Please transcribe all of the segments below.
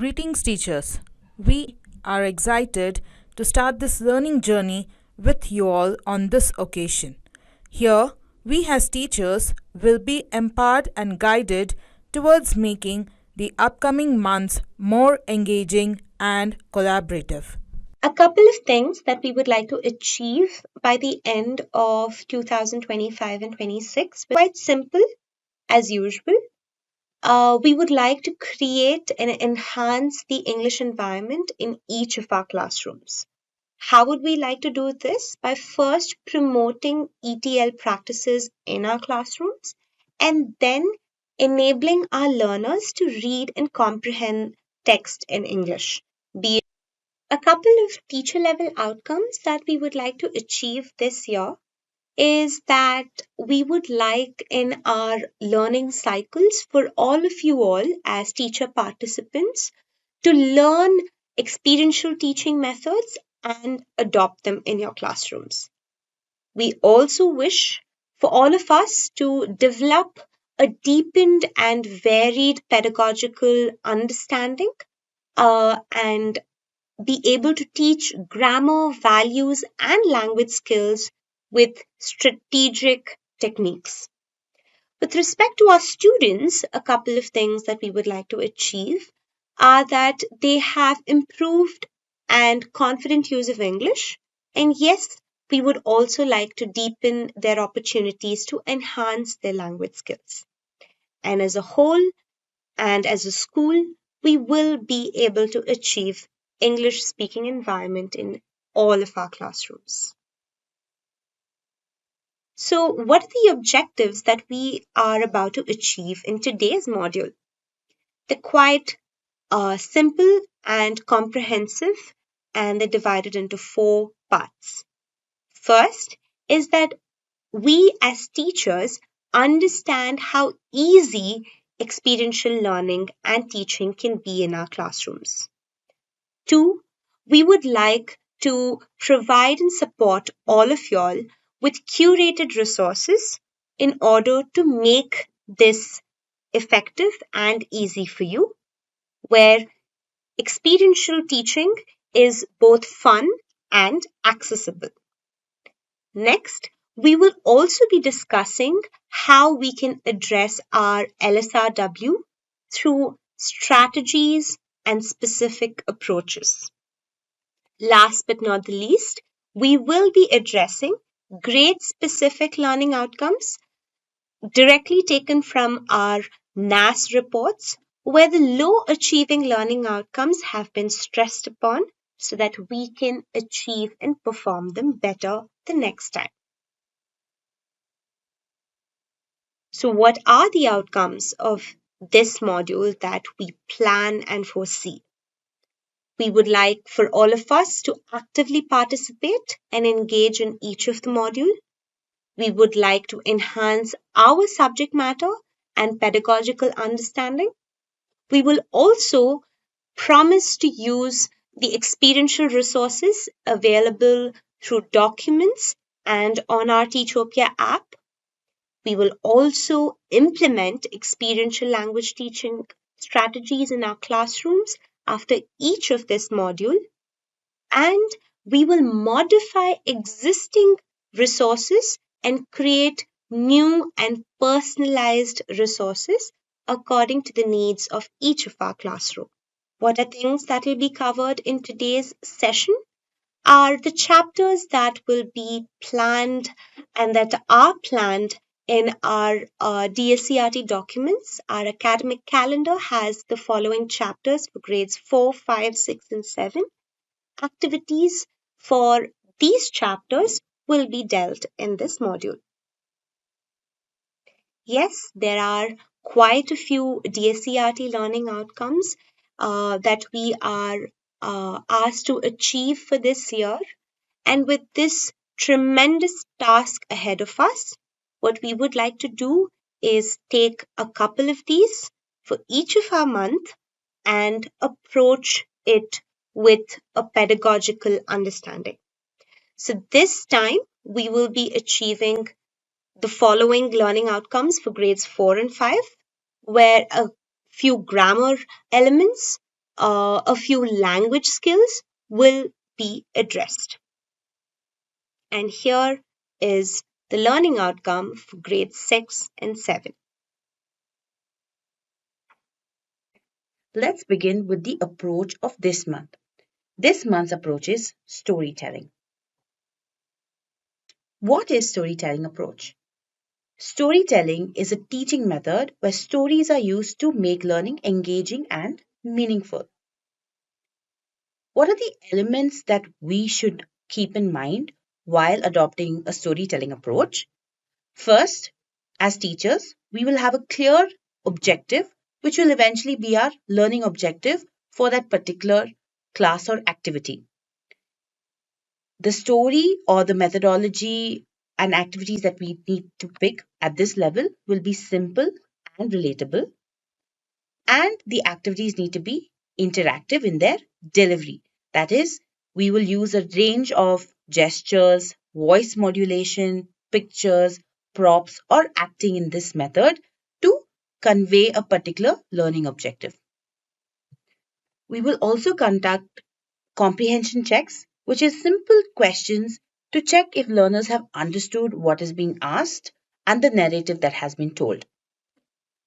Greetings, teachers. We are excited to start this learning journey with you all on this occasion. Here, we as teachers will be empowered and guided towards making the upcoming months more engaging and collaborative. A couple of things that we would like to achieve by the end of 2025 and 26 were quite simple as usual. We would like to create and enhance the English environment in each of our classrooms. How would we like to do this? By first promoting ETL practices in our classrooms and then enabling our learners to read and comprehend text in English. A couple of teacher level outcomes that we would like to achieve this year is that we would like in our learning cycles for all of you all as teacher participants to learn experiential teaching methods and adopt them in your classrooms. We also wish for all of us to develop a deepened and varied pedagogical understanding and be able to teach grammar, values, and language skills with strategic techniques. With respect to our students, a couple of things that we would like to achieve are that they have improved and confident use of English. And yes, we would also like to deepen their opportunities to enhance their language skills. And as a whole, and as a school, we will be able to achieve English speaking environment in all of our classrooms. So, what are the objectives that we are about to achieve in today's module? They're quite simple and comprehensive, and they're divided into 4 parts. First is that we as teachers understand how easy experiential learning and teaching can be in our classrooms. 2, we would like to provide and support all of y'all with curated resources in order to make this effective and easy for you, where experiential teaching is both fun and accessible. Next, we will also be discussing how we can address our LSRW through strategies and specific approaches. Last but not the least, we will be addressing grade specific learning outcomes directly taken from our NAS reports, where the low achieving learning outcomes have been stressed upon so that we can achieve and perform them better the next time. So, what are the outcomes of this module that we plan and foresee? We would like for all of us to actively participate and engage in each of the module. We would like to enhance our subject matter and pedagogical understanding. We will also promise to use the experiential resources available through documents and on our Teachopia app. We will also implement experiential language teaching strategies in our classrooms after each of this module, and we will modify existing resources and create new and personalized resources according to the needs of each of our classroom. What are things that will be covered in today's session are the chapters that will be planned and that are planned in our DSCRT documents. Our academic calendar has the following chapters for grades 4, 5, 6, and 7. Activities for these chapters will be dealt in this module. Yes, there are quite a few DSCRT learning outcomes that we are asked to achieve for this year. And with this tremendous task ahead of us, what we would like to do is take a couple of these for each of our month and approach it with a pedagogical understanding. So this time we will be achieving the following learning outcomes for grades 4 and 5, where a few grammar elements a few language skills will be addressed. And here is the learning outcome for grades 6 and 7. Let's begin with the approach of this month. This month's approach is storytelling. What is storytelling approach? Storytelling is a teaching method where stories are used to make learning engaging and meaningful. What are the elements that we should keep in mind while adopting a storytelling approach? First, as teachers, we will have a clear objective, which will eventually be our learning objective for that particular class or activity. The story or the methodology and activities that we need to pick at this level will be simple and relatable, and the activities need to be interactive in their delivery. That is, we will use a range of gestures, voice modulation, pictures, props, or acting in this method to convey a particular learning objective. We will also conduct comprehension checks, which is simple questions to check if learners have understood what is being asked and the narrative that has been told.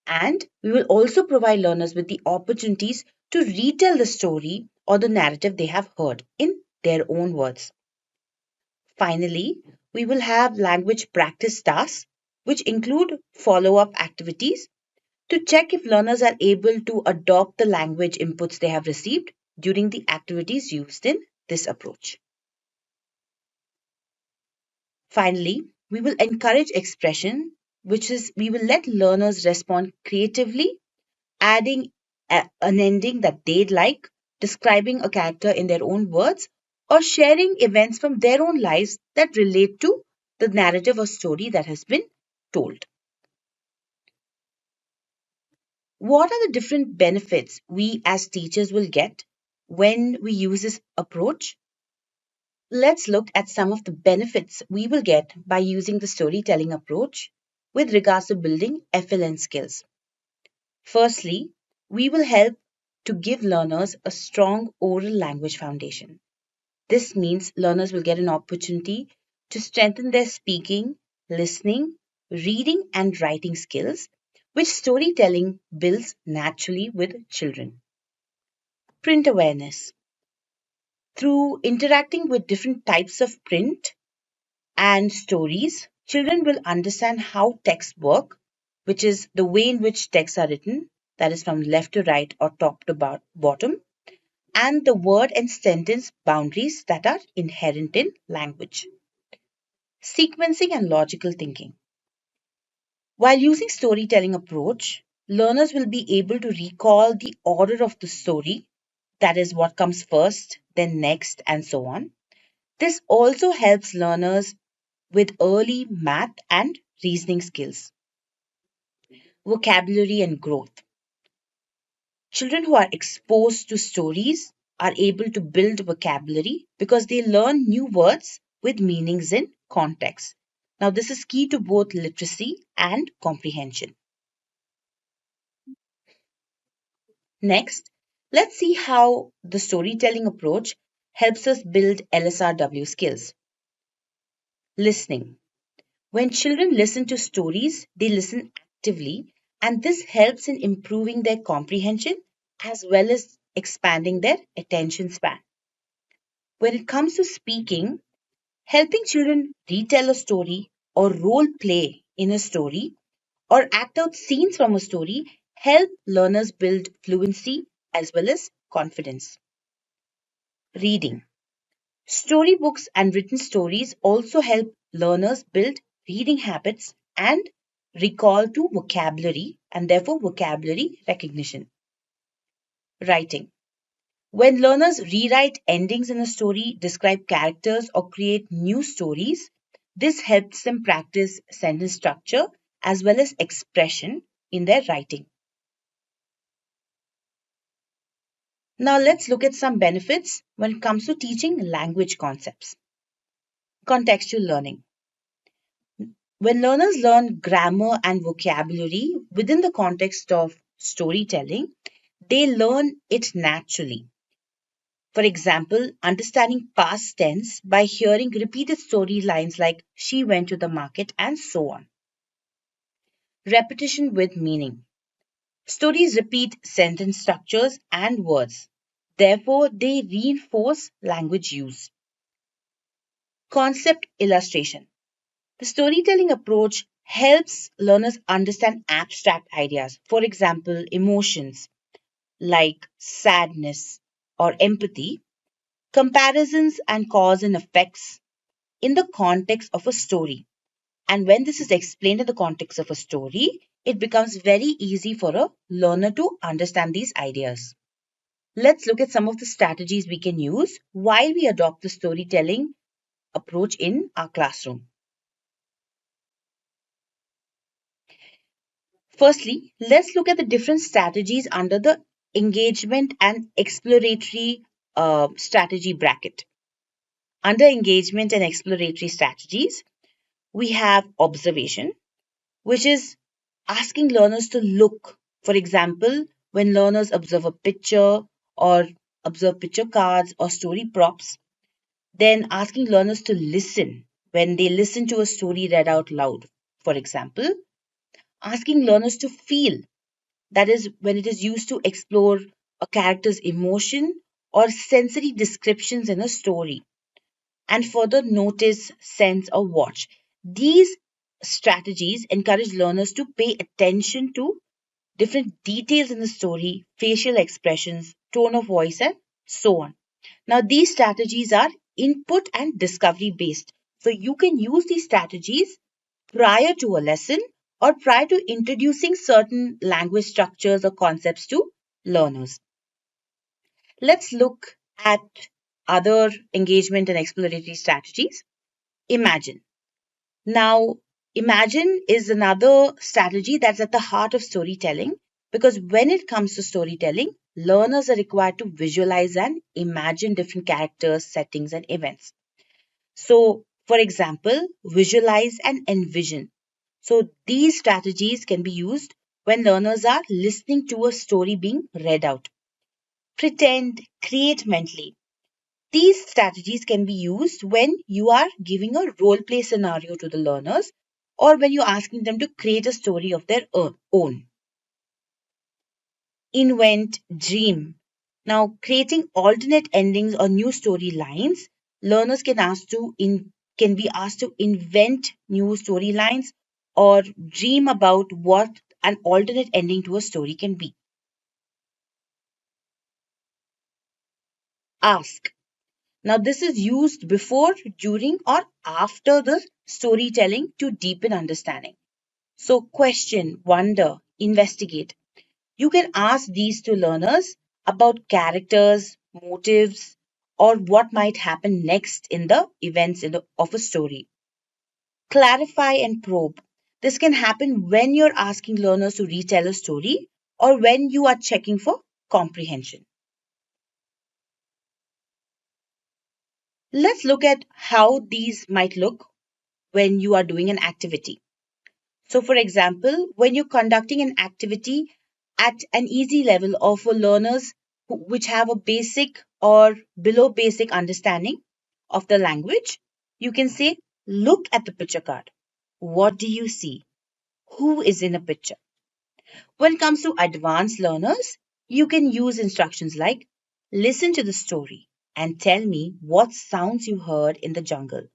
And we will also provide learners with the opportunities to retell the story or the narrative they have heard in their own words. Finally, we will have language practice tasks, which include follow up activities to check if learners are able to adopt the language inputs they have received during the activities used in this approach. Finally, we will encourage expression, which is we will let learners respond creatively, adding an ending that they'd like, describing a character in their own words, or sharing events from their own lives that relate to the narrative or story that has been told. What are the different benefits we as teachers will get when we use this approach? Let's look at some of the benefits we will get by using the storytelling approach with regards to building FLN skills. Firstly, we will help to give learners a strong oral language foundation. This means learners will get an opportunity to strengthen their speaking, listening, reading, and writing skills, which storytelling builds naturally with children. Print awareness. Through interacting with different types of print and stories, children will understand how texts work, which is the way in which texts are written, that is from left to right or top to bottom, and the word and sentence boundaries that are inherent in language. Sequencing and logical thinking. While using storytelling approach, learners will be able to recall the order of the story, that is what comes first, then next, and so on. This also helps learners with early math and reasoning skills. Vocabulary and growth. Children who are exposed to stories are able to build vocabulary because they learn new words with meanings in context. Now, this is key to both literacy and comprehension. Next, let's see how the storytelling approach helps us build LSRW skills. Listening. When children listen to stories, they listen actively, and this helps in improving their comprehension as well as expanding their attention span. When it comes to speaking, helping children retell a story or role play in a story or act out scenes from a story help learners build fluency as well as confidence. Reading. Storybooks and written stories also help learners build reading habits and recall to vocabulary and therefore vocabulary recognition. Writing. When learners rewrite endings in a story, describe characters, or create new stories, this helps them practice sentence structure as well as expression in their writing. Now let's look at some benefits when it comes to teaching language concepts. Contextual learning. When learners learn grammar and vocabulary within the context of storytelling, They learn it naturally. For example, understanding past tense by hearing repeated storylines like she went to the market and so on. Repetition with meaning. Stories repeat sentence structures and words. Therefore, they reinforce language use. Concept illustration. The storytelling approach helps learners understand abstract ideas, for example, emotions like sadness or empathy, comparisons and cause and effects in the context of a story. And when this is explained in the context of a story, it becomes very easy for a learner to understand these ideas. Let's look at some of the strategies we can use while we adopt the storytelling approach in our classroom. Firstly, let's look at the different strategies under the engagement and exploratory strategy bracket. Under engagement and exploratory strategies, we have observation, which is asking learners to look. For example, when learners observe a picture or observe picture cards or story props, then asking learners to listen when they listen to a story read out loud. For example, asking learners to feel, that is, when it is used to explore a character's emotion or sensory descriptions in a story, and further notice, sense, or watch. These strategies encourage learners to pay attention to different details in the story, facial expressions, tone of voice, and so on. Now, these strategies are input and discovery based. So, you can use these strategies prior to a lesson or prior to introducing certain language structures or concepts to learners. Let's look at other engagement and exploratory strategies. Imagine. Now, imagine is another strategy that's at the heart of storytelling because when it comes to storytelling, learners are required to visualize and imagine different characters, settings, and events. So, for example, visualize and envision. So, these strategies can be used when learners are listening to a story being read out. Pretend, create mentally. These strategies can be used when you are giving a role play scenario to the learners or when you're asking them to create a story of their own. Invent, dream. Now, creating alternate endings or new storylines, learners can be asked to invent new storylines or dream about what an alternate ending to a story can be. Ask. Now, this is used before, during, or after the storytelling to deepen understanding. So, question, wonder, investigate. You can ask these to learners about characters, motives, or what might happen next in the events of a story. Clarify and probe. This can happen when you're asking learners to retell a story or when you are checking for comprehension. Let's look at how these might look when you are doing an activity. So, for example, when you're conducting an activity at an easy level of for learners which have a basic or below basic understanding of the language, you can say, look at the picture card. What do you see? Who is in a picture? When it comes to advanced learners, you can use instructions like listen to the story and tell me what sounds you heard in the jungle.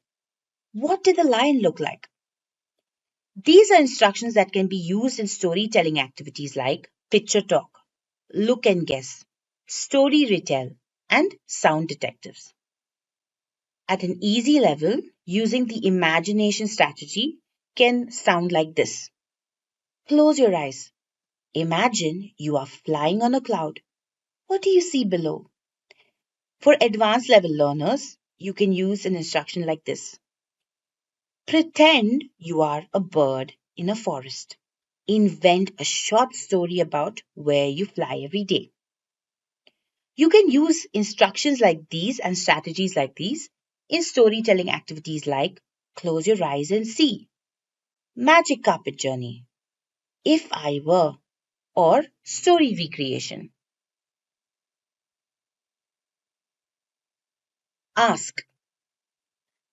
What did the lion look like? These are instructions that can be used in storytelling activities like picture talk, look and guess, story retell, and sound detectives. At an easy level, using the imagination strategy can sound like this. Close your eyes. Imagine you are flying on a cloud. What do you see below? For advanced level learners, you can use an instruction like this. Pretend you are a bird in a forest. Invent a short story about where you fly every day. You can use instructions like these and strategies like these in storytelling activities like close your eyes and see, magic carpet journey, if I were, or story recreation. ask.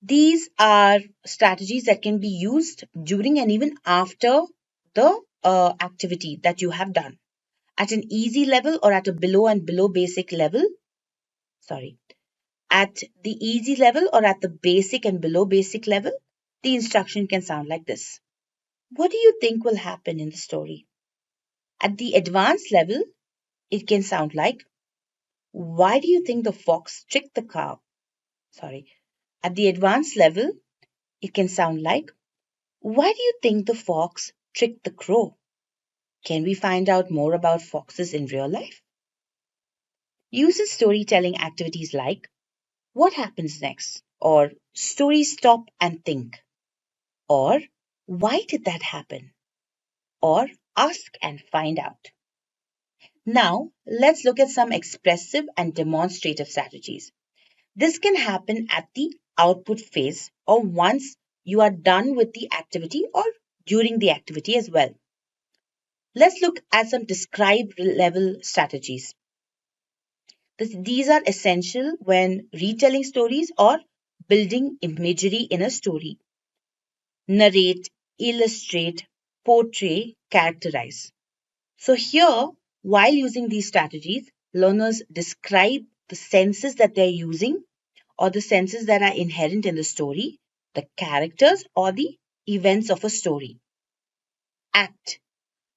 These are strategies that can be used during and even after the activity that you have done. At an easy level or at a below and below basic level, sorry, at the easy level or at the basic and below basic level, the instruction can sound like this. What do you think will happen in the story? At the advanced level, it can sound like, why do you think the fox tricked the cow? Sorry. At the advanced level, it can sound like, why do you think the fox tricked the crow? Can we find out more about foxes in real life? Uses storytelling activities like, what happens next? Or story stop and think. Or why did that happen? Or ask and find out. Now, let's look at some expressive and demonstrative strategies. This can happen at the output phase or once you are done with the activity or during the activity as well. Let's look at some describe level strategies. These are essential when retelling stories or building imagery in a story. Narrate, illustrate, portray, characterize. So here, while using these strategies, learners describe the senses that they're using or the senses that are inherent in the story, the characters or the events of a story. Act.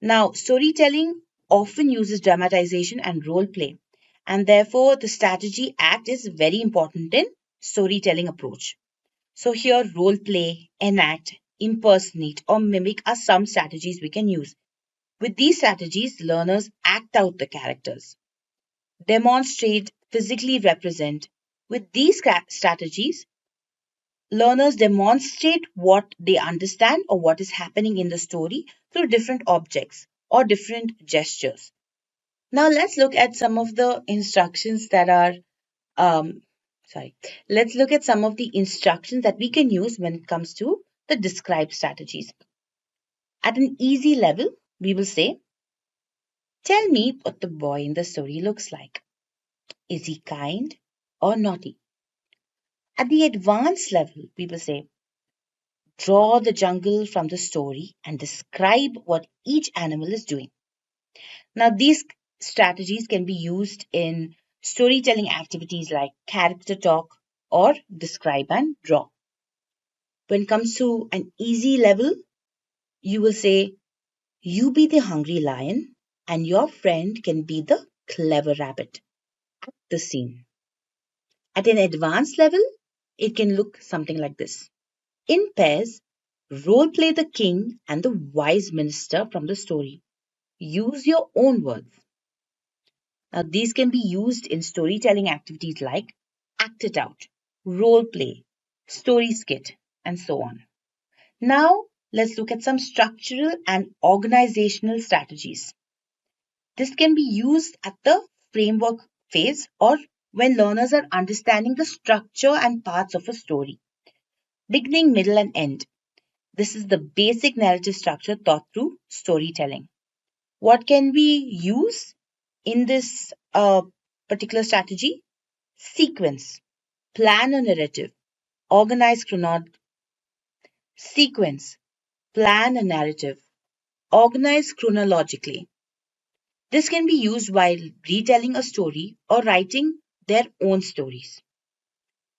Now, storytelling often uses dramatization and role play, and therefore the strategy act is very important in storytelling approach. So here, role play, enact, impersonate, or mimic are some strategies we can use. With these strategies, learners act out the characters, demonstrate, physically represent. With these strategies, learners demonstrate what they understand or what is happening in the story through different objects or different gestures. Now let's look at some of the instructions that are um, let's look at some of the instructions that we can use when it comes to the describe strategies. At an easy level, we will say, tell me what the boy in the story looks like. Is he kind or naughty? At the advanced level, we will say, draw the jungle from the story and describe what each animal is doing. Now, these strategies can be used in storytelling activities like character talk or describe and draw. When it comes to an easy level, you will say, you be the hungry lion and your friend can be the clever rabbit. The scene. At an advanced level, it can look something like this. In pairs, role play the king and the wise minister from the story. Use your own words. Now, these can be used in storytelling activities like act it out, role play, story skit, and so on. Now, let's look at some structural and organizational strategies. This can be used at the framework phase or when learners are understanding the structure and parts of a story. Beginning, middle, and end. This is the basic narrative structure taught through storytelling. What can we use in this particular strategy? Sequence, plan a narrative, organize sequence, plan a narrative, organize chronologically. This can be used while retelling a story or writing their own stories.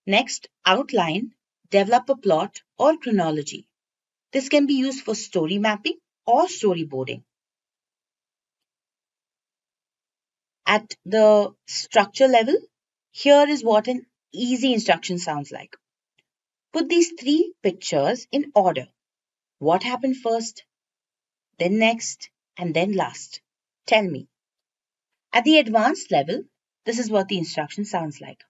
Next, outline, develop a plot or chronology. This can be used for story mapping or storyboarding. At the structure level, here is what an easy instruction sounds like. Put these three pictures in order. What happened first, then next, and then last? Tell me. At the advanced level, this is what the instruction sounds like.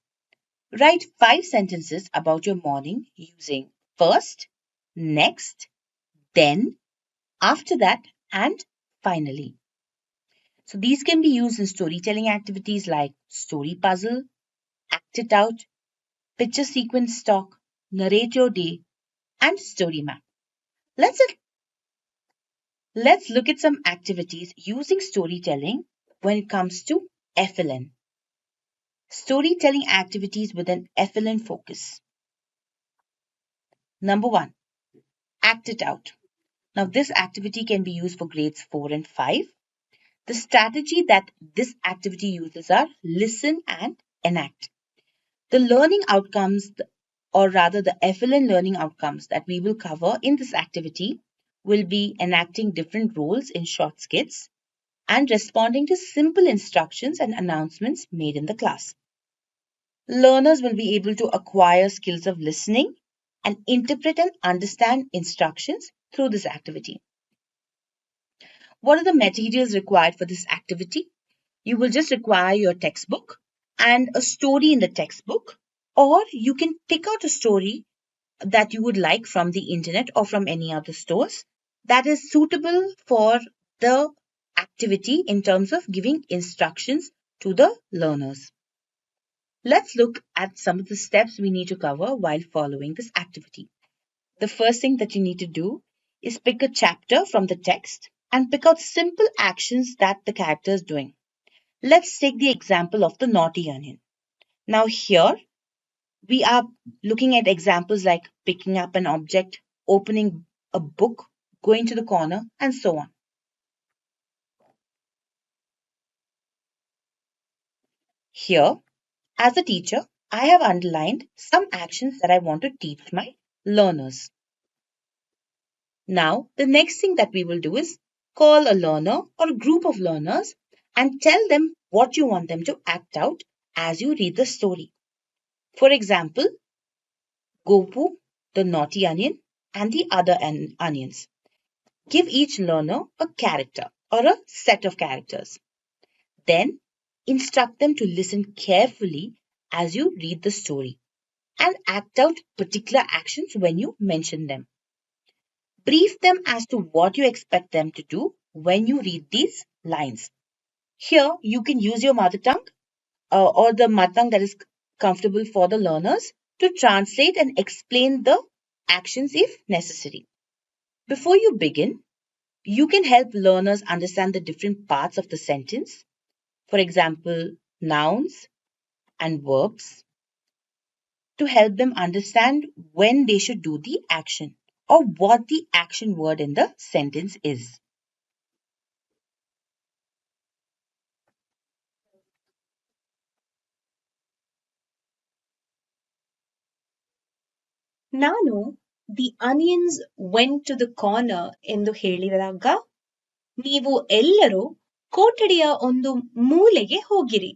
Write 5 sentences about your morning using first, next, then, after that, and finally. So these can be used in storytelling activities like story puzzle, act it out, picture sequence talk, narrate your day, and story map. Let's, let's look at some activities using storytelling when it comes to FLN. Storytelling activities with an FLN focus. Number 1, act it out. Now, this activity can be used for grades 4 and 5. The strategy that this activity uses are listen and enact. The learning outcomes, or rather the FLN learning outcomes that we will cover in this activity, will be enacting different roles in short skits and responding to simple instructions and announcements made in the class. Learners will be able to acquire skills of listening and interpret and understand instructions through this activity. What are the materials required for this activity? You will just require your textbook and a story in the textbook, or you can pick out a story that you would like from the internet or from any other stores that is suitable for the activity in terms of giving instructions to the learners. Let's look at some of the steps we need to cover while following this activity. The first thing that you need to do is pick a chapter from the text and pick out simple actions that the character is doing. Let's take the example of the naughty onion. Now here we are looking at examples like picking up an object, opening a book, going to the corner, and so on. Here, as a teacher, I have underlined some actions that I want to teach my learners. Now, the next thing that we will do is call a learner or a group of learners and tell them what you want them to act out as you read the story. For example, Gopu, the naughty onion, and the other onions. Give each learner a character or a set of characters. Then instruct them to listen carefully as you read the story and act out particular actions when you mention them. Brief them as to what you expect them to do when you read these lines. Here, you can use your mother tongue or the mother tongue that is comfortable for the learners to translate and explain the actions if necessary. Before you begin, you can help learners understand the different parts of the sentence. For example, nouns and verbs, to help them understand when they should do the action or what the action word in the sentence is. ನಾನು the onions went to the corner ಎಂದು ಹೇಳಿದಾಗ ನೀವು ಎಲ್ಲರೂ ಕೊಠಡಿಯ ಒಂದು ಮೂಲೆಗೆ ಹೋಗಿರಿ.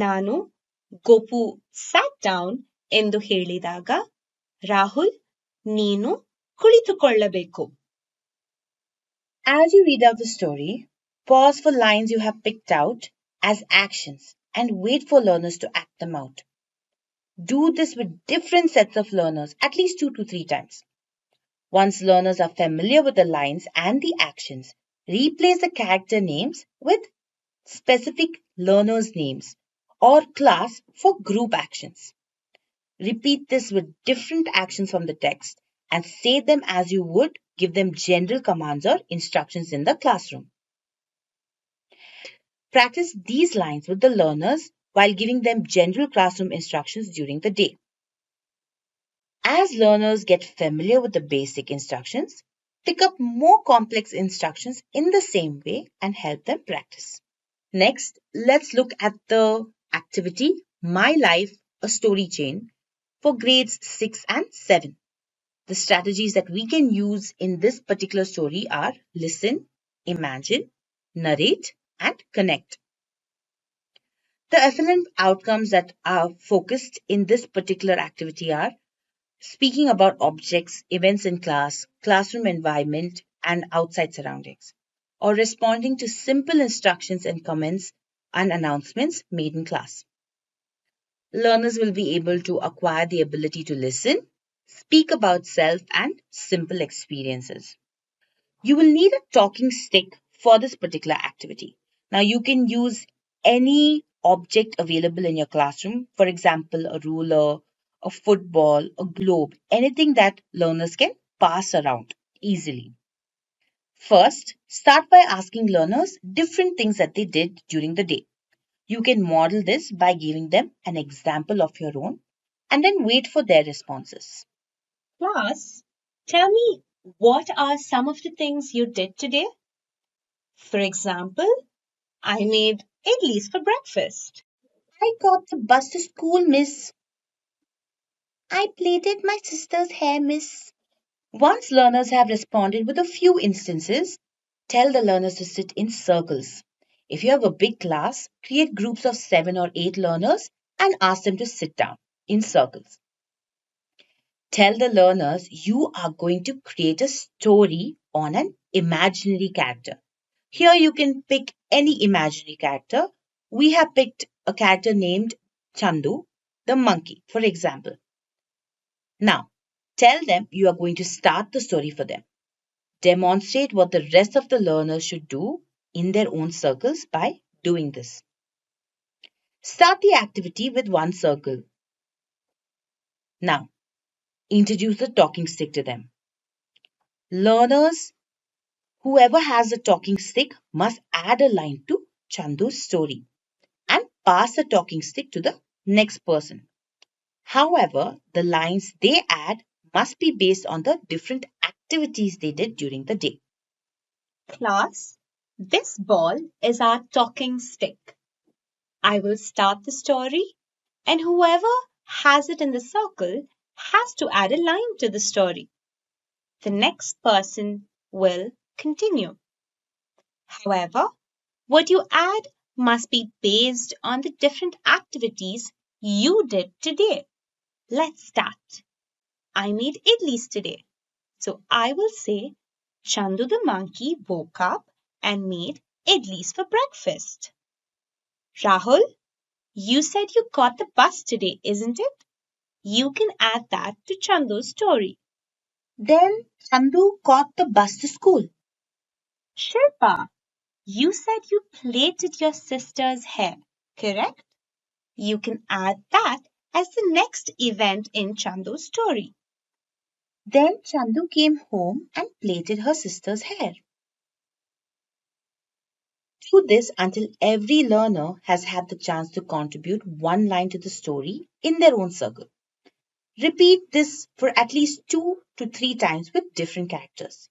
ನಾನು ಗೋಪು ಸ್ಯಾಟ್ ಡೌನ್ ಎಂದು ಹೇಳಿದಾಗ ರಾಹುಲ್ ನೀನು ಕುಳಿತುಕೊಳ್ಳಬೇಕು. As you read out the story, pause for lines you have picked out as actions and wait for learners to act them out. Do this with different sets of learners at least 2 to 3 times. Once learners are familiar with the lines and the actions, replace the character names with specific learners' names or class for group actions. Repeat this with different actions from the text and say them as you would give them general commands or instructions in the classroom. Practice these lines with the learners while giving them general classroom instructions during the day. As learners get familiar with the basic instructions, pick up more complex instructions in the same way and help them practice. Next, let's look at the activity My Life, a Story Chain for grades 6 and 7. The strategies that we can use in this particular story are listen, imagine, narrate, and connect. The FLN outcomes that are focused in this particular activity are speaking about objects, events in class, classroom environment, and outside surroundings, or responding to simple instructions and comments and announcements made in class. Learners will be able to acquire the ability to listen, speak about self, and simple experiences. You will need a talking stick for this particular activity. Now, you can use any object available in your classroom, for example, a ruler, a football, a globe, anything that learners can pass around easily. First, start by asking learners different things that they did during the day. You can model this by giving them an example of your own and then wait for their responses. Class, tell me, what are some of the things you did today? For example, I made idlis for breakfast. I got the bus to school, miss. I plaited my sister's hair, miss. Once learners have responded with a few instances, tell the learners to sit in circles. If you have a big class, create groups of 7 or 8 learners and ask them to sit down in circles. Tell the learners you are going to create a story on an imaginary character. Here you can pick any imaginary character. We have picked a character named Chandu, the monkey, for example. Now, tell them you are going to start the story for them. Demonstrate what the rest of the learners should do in their own circles by doing this. Start the activity with one circle. Now, introduce the talking stick to them. Learners, whoever has a talking stick must add a line to Chandu's story and pass the talking stick to the next person. However, the lines they add must be based on the different activities they did during the day. Class, this ball is our talking stick. I will start the story, and whoever has it in the circle has to add a line to the story. The next person will continue. However, what you add must be based on the different activities you did today. Let's start. I made idlis today. So I will say, Chandu the monkey woke up and made idlis for breakfast. Rahul, you said you caught the bus today, isn't it? You can add that to Chandu's story. Then Chandu caught the bus to school. Shilpa, you said you plaited your sister's hair, correct? You can add that as the next event in Chandu's story. Then Chandu came home and plaited her sister's hair. Do this until every learner has had the chance to contribute one line to the story in their own circle. Repeat this for at least 2 to 3 times with different characters.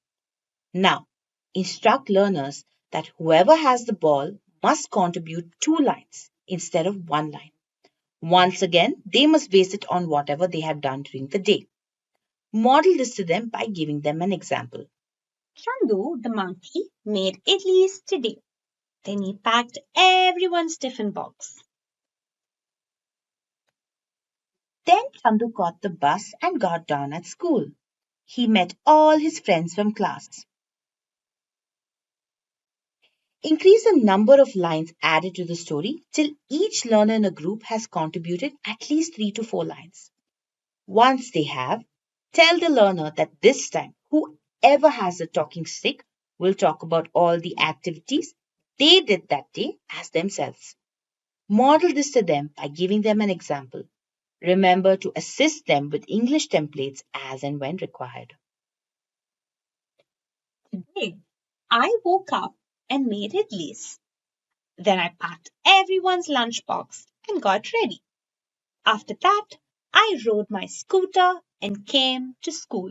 Now, instruct learners that whoever has the ball must contribute 2 lines instead of one line. Once again, they must base it on whatever they have done during the day. Model this to them by giving them an example. Chandu, the monkey, made idlis today. Then he packed everyone's tiffin box. Then Chandu caught the bus and got down at school. He met all his friends from class. Increase the number of lines added to the story till each learner in a group has contributed at least 3 to 4 lines. Once they have, tell the learner that this time, whoever has a talking stick will talk about all the activities they did that day as themselves. Model this to them by giving them an example. Remember to assist them with English templates as and when required. Today, I woke up and made idlis. Then I packed everyone's lunchbox and got ready. After that, I rode my scooter and came to school.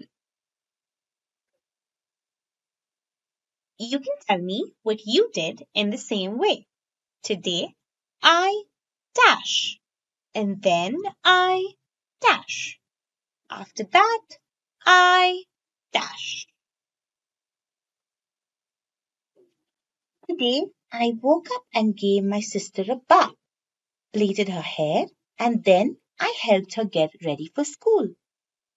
You can tell me what you did in the same way. Today, I dash. And then I dash. After that, I dash. Today, I woke up and gave my sister a bath, plaited her hair, and then I helped her get ready for school.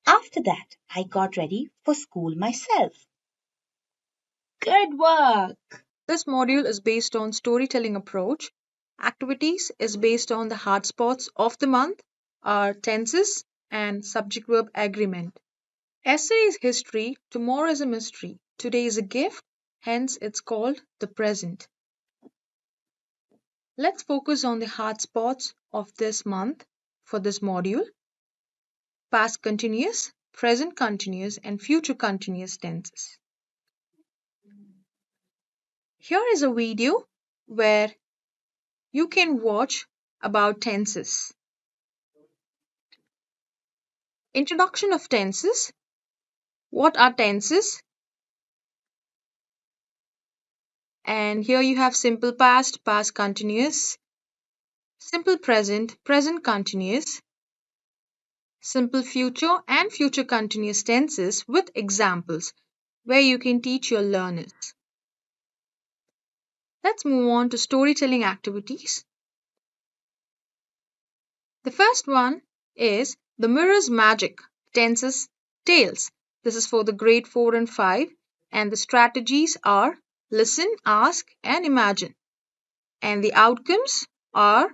After that, I got ready for school myself. Good work. This module is based on storytelling approach. Activities is based on the hard spots of the month, are tenses and subject-verb agreement. Essay is history, tomorrow is a mystery, today is a gift, hence it's called the present. Let's focus on the hard spots of this month for this module. Past continuous, present continuous and future continuous tenses. Here is a video where you can watch about tenses. Introduction of tenses. What are tenses? And here you have simple past, past continuous, simple present, present continuous, simple future, and future continuous tenses with examples where you can teach your learners. Let's move on to storytelling activities. The first one is the mirror's magic, tenses, tales. This is for the grade 4 and 5, and the strategies are listen, ask, and imagine. And the outcomes are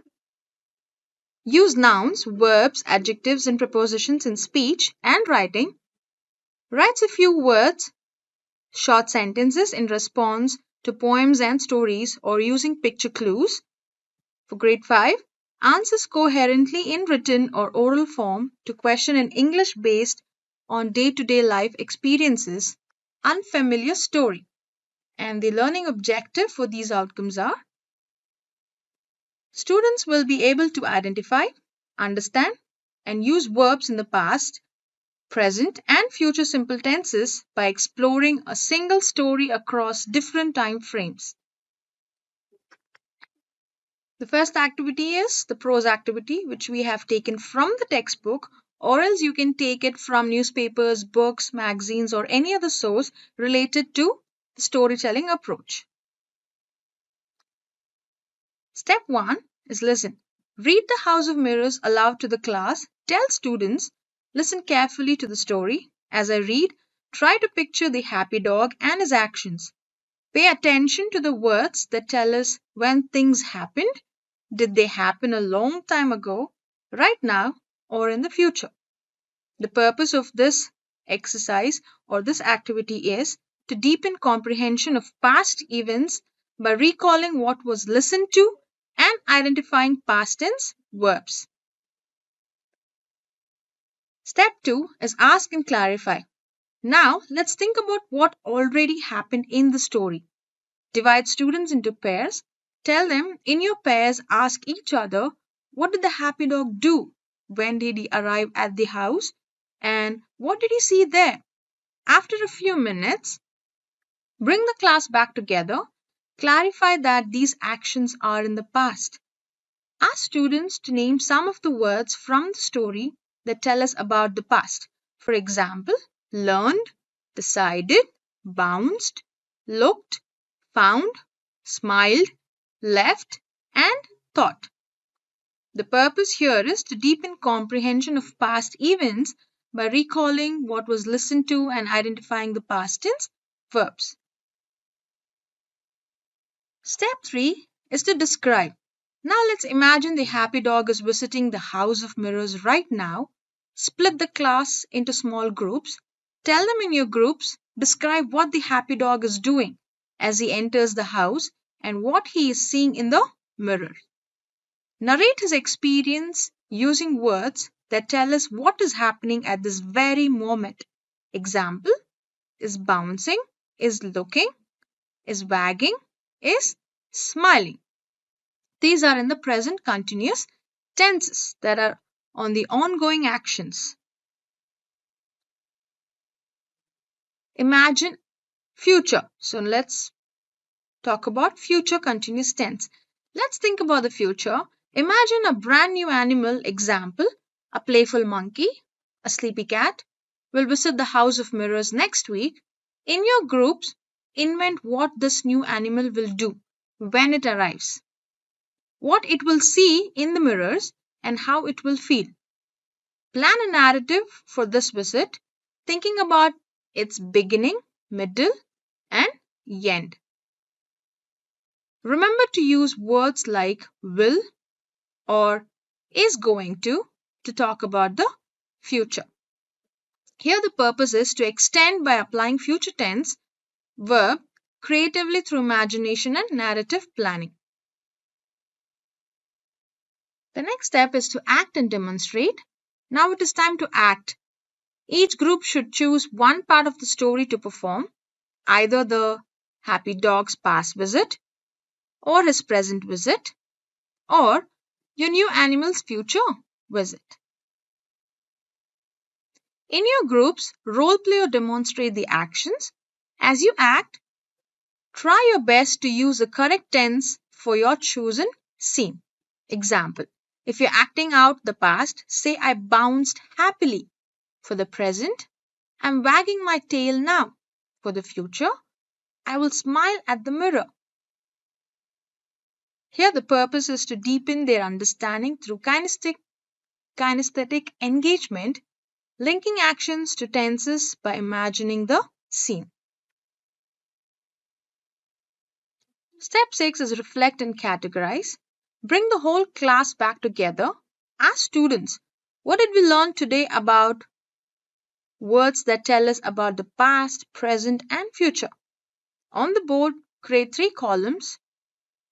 use nouns, verbs, adjectives, and prepositions in speech and writing. Writes a few words, short sentences in response to poems and stories or using picture clues. For grade 5, answers coherently in written or oral form to question in English based on day-to-day life experiences, unfamiliar story. And the learning objective for these outcomes are students will be able to identify, understand, and use verbs in the past, present, and future simple tenses by exploring a single story across different time frames. The first activity is the prose activity, which we have taken from the textbook, or else you can take it from newspapers, books, magazines, or any other source related to the storytelling approach. Step 1 is listen. Read The House of Mirrors aloud to the class. Tell students, listen carefully to the story. As I read, try to picture the happy dog and his actions. Pay attention to the words that tell us when things happened. Did they happen a long time ago, right now, or in the future? The purpose of this exercise or this activity is to deepen comprehension of past events by recalling what was listened to and identifying past tense verbs. Step 2 is ask and clarify. Now, let's think about what already happened in the story. Divide students into pairs. Tell them in your pairs, ask each other, what did the happy dog do? When did he arrive at the house? And what did he see there? After a few minutes, bring the class back together. Clarify that these actions are in the past. Ask students to name some of the words from the story that tell us about the past. For example, learned, decided, bounced, looked, found, smiled, left, and thought. The purpose here is to deepen comprehension of past events by recalling what was listened to and identifying the past tense verbs. Step 3 is to describe. Now let's imagine the happy dog is visiting the House of Mirrors right now. Split the class into small groups. Tell them in your groups, describe what the happy dog is doing as he enters the house and what he is seeing in the mirror. Narrate his experience using words that tell us what is happening at this very moment. Example is bouncing, is looking, is wagging, is smiling. These are in the present continuous tenses that are on the ongoing actions. Imagine future. So let's talk about future continuous tense. Let's think about the future. Imagine a brand new animal, example, a playful monkey, a sleepy cat, will visit the House of Mirrors next week. In your groups, invent what this new animal will do when it arrives, what it will see in the mirrors, and how it will feel. Plan a narrative for this visit, thinking about its beginning, middle, and end. Remember to use words like will or is going to talk about the future. Here the purpose is to extend by applying future tense verb creatively through imagination and narrative planning. The next step is to act and demonstrate. Now it is time to act. Each group should choose one part of the story to perform, either the happy dog's past visit, or his present visit, or your new animal's future visit. In your groups, role play or demonstrate the actions. As you act, try your best to use the correct tense for your chosen scene. Example: if you're acting out the past, say I bounced happily. For the present, I'm wagging my tail now. For the future, I will smile at the mirror. Here, the purpose is to deepen their understanding through kinesthetic engagement, linking actions to tenses by imagining the scene. Step 6 is reflect and categorize. Bring the whole class back together. Ask students, what did we learn today about words that tell us about the past, present, and future? On the board, create 3 columns: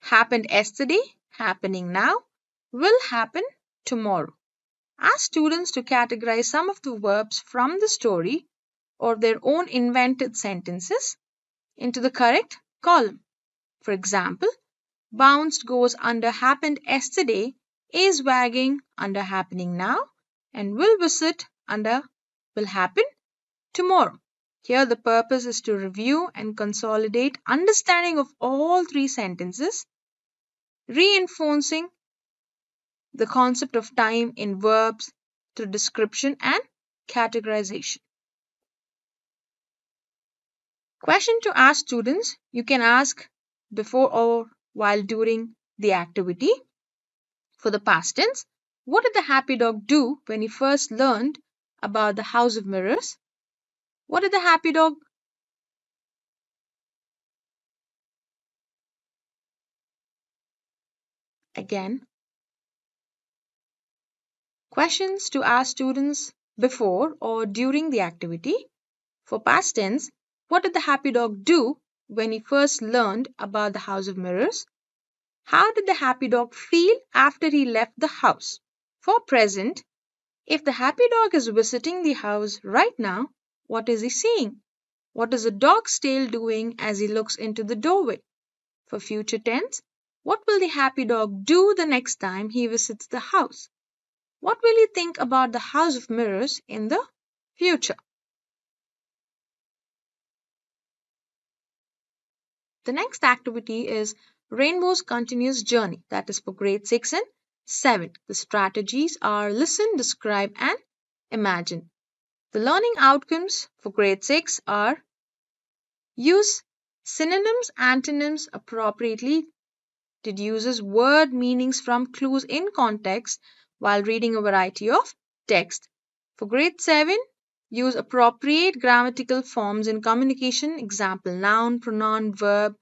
happened yesterday, happening now, will happen tomorrow. Ask students to categorize some of the verbs from the story or their own invented sentences into the correct column. For example, bounced goes under happened yesterday, is wagging under happening now, and will visit under will happen tomorrow. Here, the purpose is to review and consolidate understanding of all 3 sentences, reinforcing the concept of time in verbs through description and categorization. Question to ask students: you can ask before or while during the activity. For the past tense, what did the happy dog do when he first learned about the house of mirrors? What did the happy dog again? Questions to ask students before or during the activity. For past tense, what did the happy dog do when he first learned about the house of mirrors? How did the happy dog feel after he left the house? For present, if the happy dog is visiting the house right now, what is he seeing? What is the dog's tail doing as he looks into the doorway? For future tense, what will the happy dog do the next time he visits the house? What will he think about the house of mirrors in the future? The next activity is Rainbow's Continuous Journey, that is for grade 6 and 7. The strategies are listen, describe, and imagine. The learning outcomes for grade 6 are use synonyms, antonyms appropriately, deduces word meanings from clues in context while reading a variety of text. For grade 7, use appropriate grammatical forms in communication, example noun, pronoun, verb,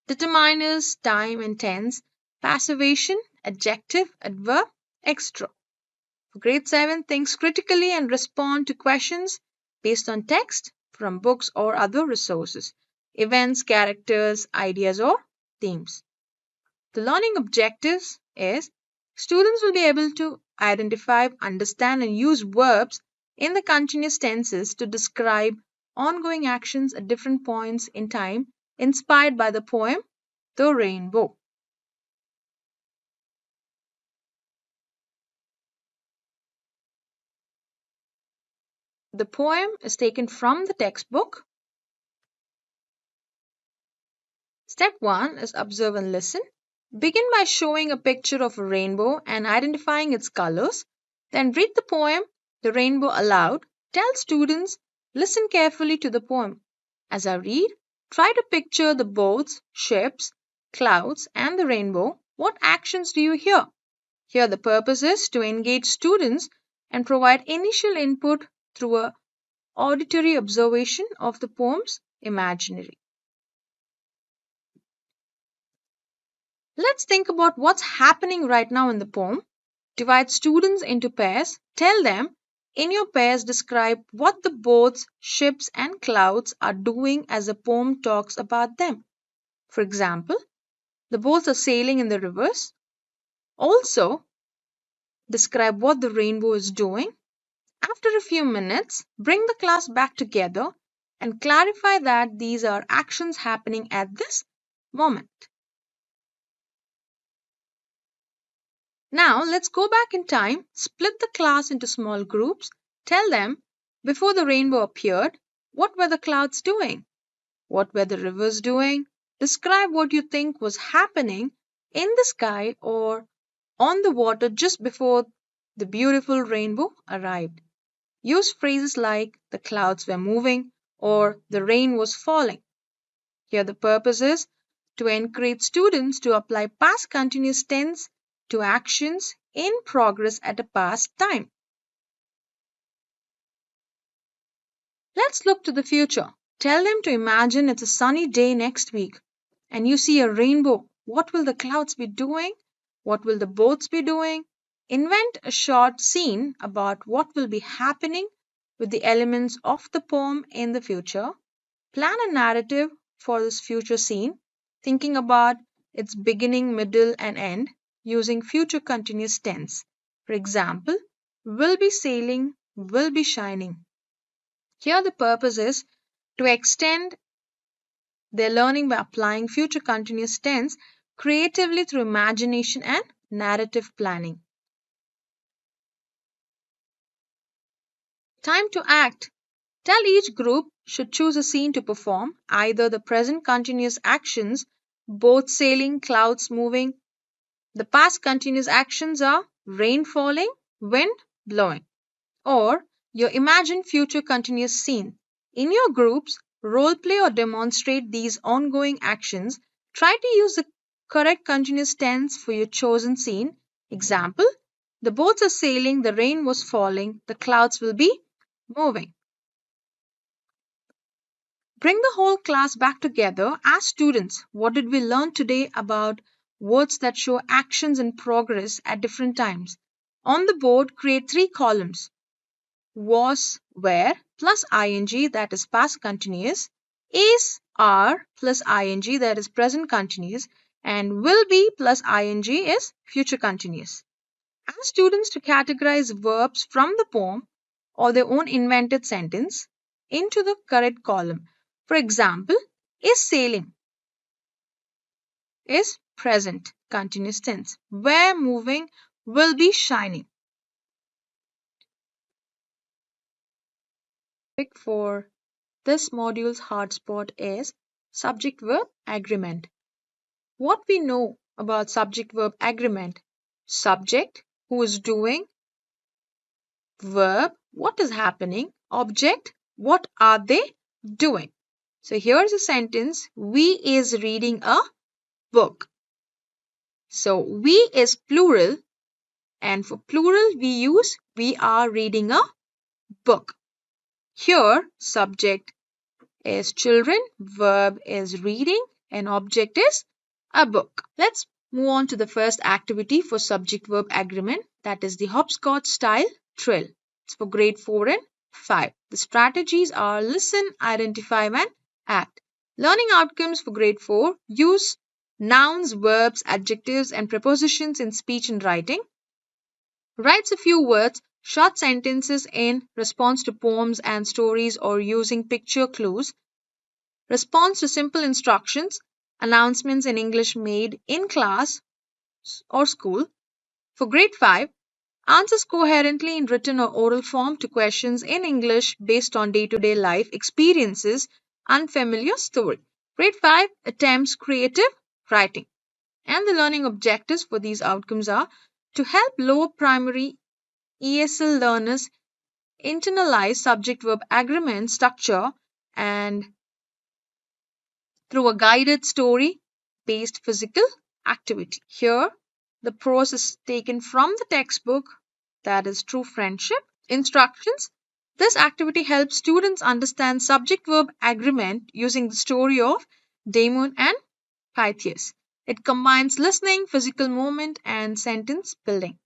determiners, time and tense, passivation, adjective, adverb, etc. For grade 7, think critically and respond to questions based on text from books or other resources, events, characters, ideas, or themes. The learning objectives is students will be able to identify, understand, and use verbs in the continuous tenses to describe ongoing actions at different points in time inspired by the poem The Rainbow. The poem is taken from the textbook. Step 1 is observe and listen. Begin by showing a picture of a rainbow and identifying its colors. Then read the poem, The Rainbow, aloud. Tell students, listen carefully to the poem. As I read, try to picture the boats, ships, clouds, and the rainbow. What actions do you hear? Here, the purpose is to engage students and provide initial input through a auditory observation of the poem's imaginary. Let's think about what's happening right now in the poem. Divide students into pairs. Tell them, in your pairs, describe what the boats, ships, and clouds are doing as the poem talks about them. For example, the boats are sailing in the rivers. Also, describe what the rainbow is doing. After a few minutes, bring the class back together and clarify that these are actions happening at this moment. Now let's go back in time, split the class into small groups, tell them before the rainbow appeared, what were the clouds doing? What were the rivers doing? Describe what you think was happening in the sky or on the water just before the beautiful rainbow arrived. Use phrases like the clouds were moving or the rain was falling. Here the purpose is to encourage students to apply past continuous tense to actions in progress at a past time. Let's look to the future. Tell them to imagine it's a sunny day next week and you see a rainbow. What will the clouds be doing? What will the boats be doing? Invent a short scene about what will be happening with the elements of the poem in the future. Plan a narrative for this future scene, thinking about its beginning, middle, and end using future continuous tense. For example, will be sailing, will be shining. Here, the purpose is to extend their learning by applying future continuous tense creatively through imagination and narrative planning. Time to act. Tell each group should choose a scene to perform, either the present continuous actions, boat sailing, clouds moving. The past continuous actions are rain falling, wind blowing, or your imagined future continuous scene. In your groups, role play or demonstrate these ongoing actions. Try to use the correct continuous tense for your chosen scene. Example, the boats are sailing, the rain was falling, the clouds will be moving. Bring the whole class back together as students. What did we learn today about words that show actions in progress at different times? On the board, create 3 columns. Was, were plus ing, that is past continuous, is, are plus ing, that is present continuous, and will be plus ing is future continuous. Ask students to categorize verbs from the poem or their own invented sentence into the correct column. For example, is sailing is present continuous tense. Were moving will be shining. For this module's hard spot is subject-verb agreement. What we know about subject-verb agreement: subject, who is doing; verb, what is happening; object, what are they doing. So here's a sentence: we is reading a book. So we is plural, and for plural we use we are reading a book. Here subject is children, verb is reading, and object is a book. Let's move on to the first activity for subject-verb agreement, that is the hopscotch style drill. It's for grade 4 and 5. The strategies are listen, identify, and act. Learning outcomes for grade 4: use nouns, verbs, adjectives, and prepositions in speech and writing. Writes a few words, short sentences in response to poems and stories or using picture clues. Response to simple instructions, announcements in English made in class or school. For grade 5, answers coherently in written or oral form to questions in English based on day-to-day life experiences, unfamiliar story. Grade 5 attempts creative writing. And the learning objectives for these outcomes are to help lower primary ESL learners internalize subject-verb agreement structure and through a guided story-based physical activity. Here, the prose is taken from the textbook, that is True Friendship. Instructions. This activity helps students understand subject-verb agreement using the story of Damon and Pythias. It combines listening, physical movement, and sentence building.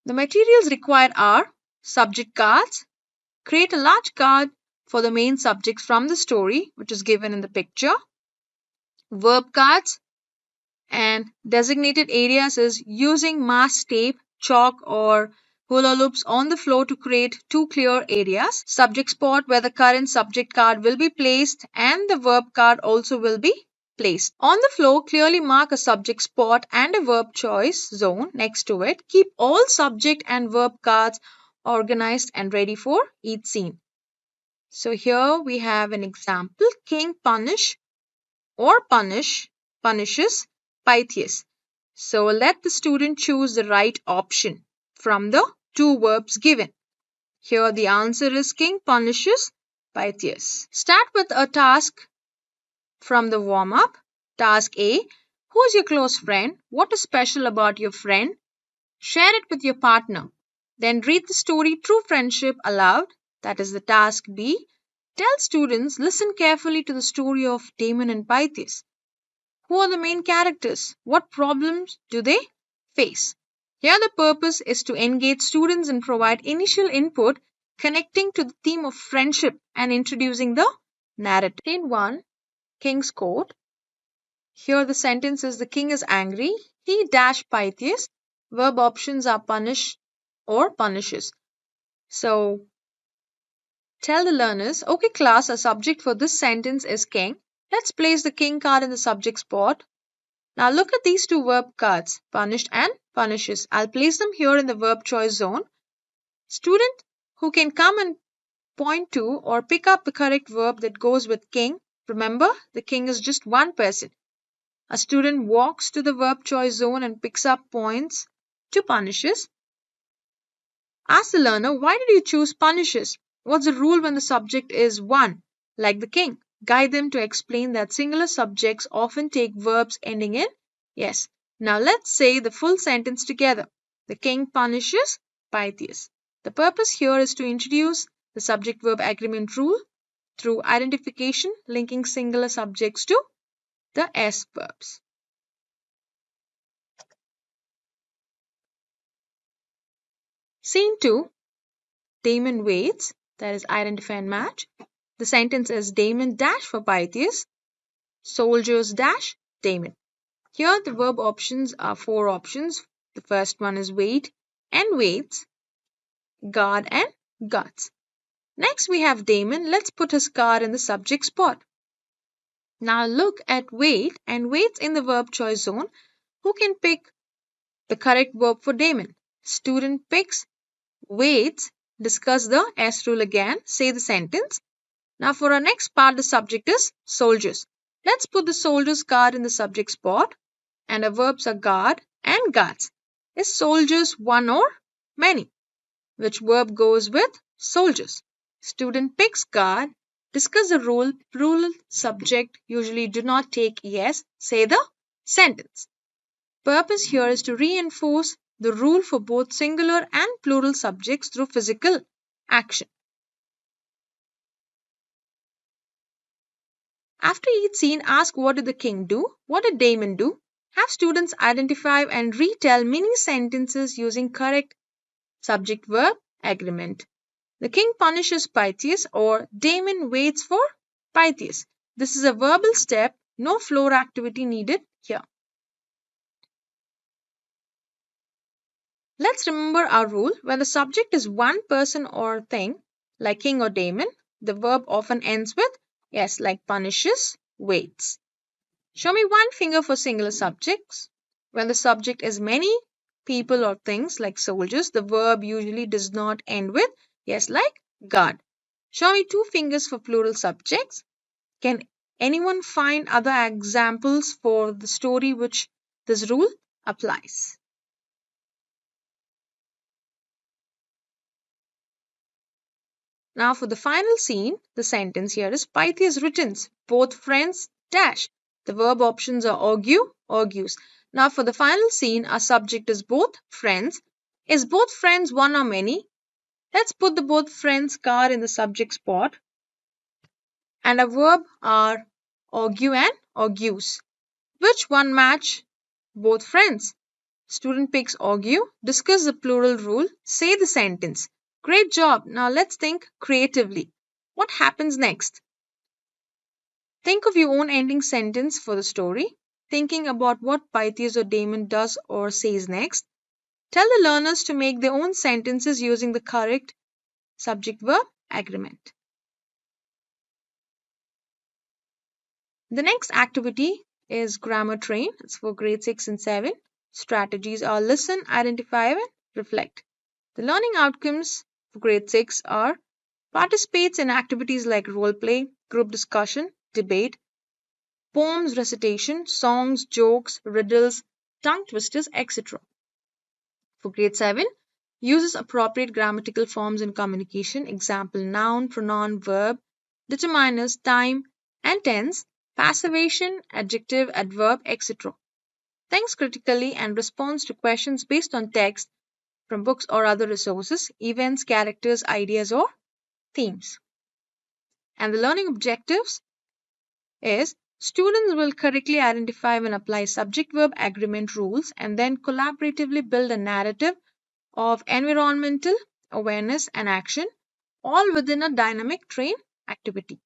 The materials required are subject cards. Create a large card for the main subjects from the story, which is given in the picture. Verb cards, and designated areas is using mask tape, chalk, or hula loops on the floor to create two clear areas, subject spot where the current subject card will be placed and the verb card also will be placed. On the floor, clearly mark a subject spot and a verb choice zone next to it. Keep all subject and verb cards organized and ready for each scene. So here we have an example. King punishes Pythias. So let the student choose the right option from the two verbs given. Here the answer is King punishes Pythias. Start with a task from the warm up. Task A. Who is your close friend? What is special about your friend? Share it with your partner. Then read the story True Friendship aloud. That is the task B. Tell students, listen carefully to the story of Damon and Pythias. Who are the main characters? What problems do they face? Here, the purpose is to engage students and provide initial input connecting to the theme of friendship and introducing the narrative. Scene 1, King's Court. Here, the sentence is the king is angry. He dash Pythias. Verb options are punish or punishes. So, tell the learners, okay, class, a subject for this sentence is king. Let's place the king card in the subject spot. Now look at these two verb cards, punished and punishes. I'll place them here in the verb choice zone. Student who can come and point to or pick up the correct verb that goes with king. Remember, the king is just one person. A student walks to the verb choice zone and picks up points to punishes. Ask the learner, why did you choose punishes? What's the rule when the subject is one, like the king? Guide them to explain that singular subjects often take verbs ending in yes. Now let's say the full sentence together. The king punishes Pythias. The purpose here is to introduce the subject-verb agreement rule through identification linking singular subjects to the S verbs. Scene 2, Damon waits, that is identify and match. The sentence is Damon dash for Pythias, soldiers dash Damon. Here the verb options are four options. The first one is wait and waits, guard and guards. Next we have Damon. Let's put his card in the subject spot. Now look at wait and waits in the verb choice zone. Who can pick the correct verb for Damon? Student picks waits. Discuss the S rule again. Say the sentence. Now for our next part, the subject is soldiers. Let's put the soldiers card in the subject spot and our verbs are guard and guards. Is soldiers one or many? Which verb goes with soldiers? Student picks guard. Discuss the rule. Plural subject usually do not take yes. Say the sentence. Purpose here is to reinforce the rule for both singular and plural subjects through physical action. After each scene, ask what did the king do? What did Damon do? Have students identify and retell mini sentences using correct subject-verb agreement. The king punishes Pythias or Damon waits for Pythias. This is a verbal step, no floor activity needed here. Let's remember our rule. When the subject is one person or thing, like king or Damon, the verb often ends with yes, like punishes, waits. Show me one finger for singular subjects. When the subject is many people or things like soldiers, the verb usually does not end with yes, like guard. Show me two fingers for plural subjects. Can anyone find other examples for the story which this rule applies? Now for the final scene, the sentence here is Pythias returns. Both friends dash. The verb options are argue, argues. Now for the final scene, our subject is both friends. Is both friends one or many? Let's put the both friends card in the subject spot. And a verb are argue and argues. Which one match both friends? Student picks argue. Discuss the plural rule. Say the sentence. Great job. Now let's think creatively. What happens next? Think of your own ending sentence for the story, thinking about what Pythias or Damon does or says next. Tell the learners to make their own sentences using the correct subject-verb agreement. The next activity is grammar train. It's for grade 6 and 7. Strategies are listen, identify, and reflect. The learning outcomes for grade 6 are participates in activities like role play, group discussion, debate, poems recitation, songs, jokes, riddles, tongue twisters, etc. For grade 7, uses appropriate grammatical forms in communication, example noun, pronoun, verb, determiners, time and tense, passivation, adjective, adverb, etc. Thinks critically and responds to questions based on text from books or other resources, events, characters, ideas, or themes. And the learning objectives is students will correctly identify and apply subject verb agreement rules and then collaboratively build a narrative of environmental awareness and action, all within a dynamic train activity.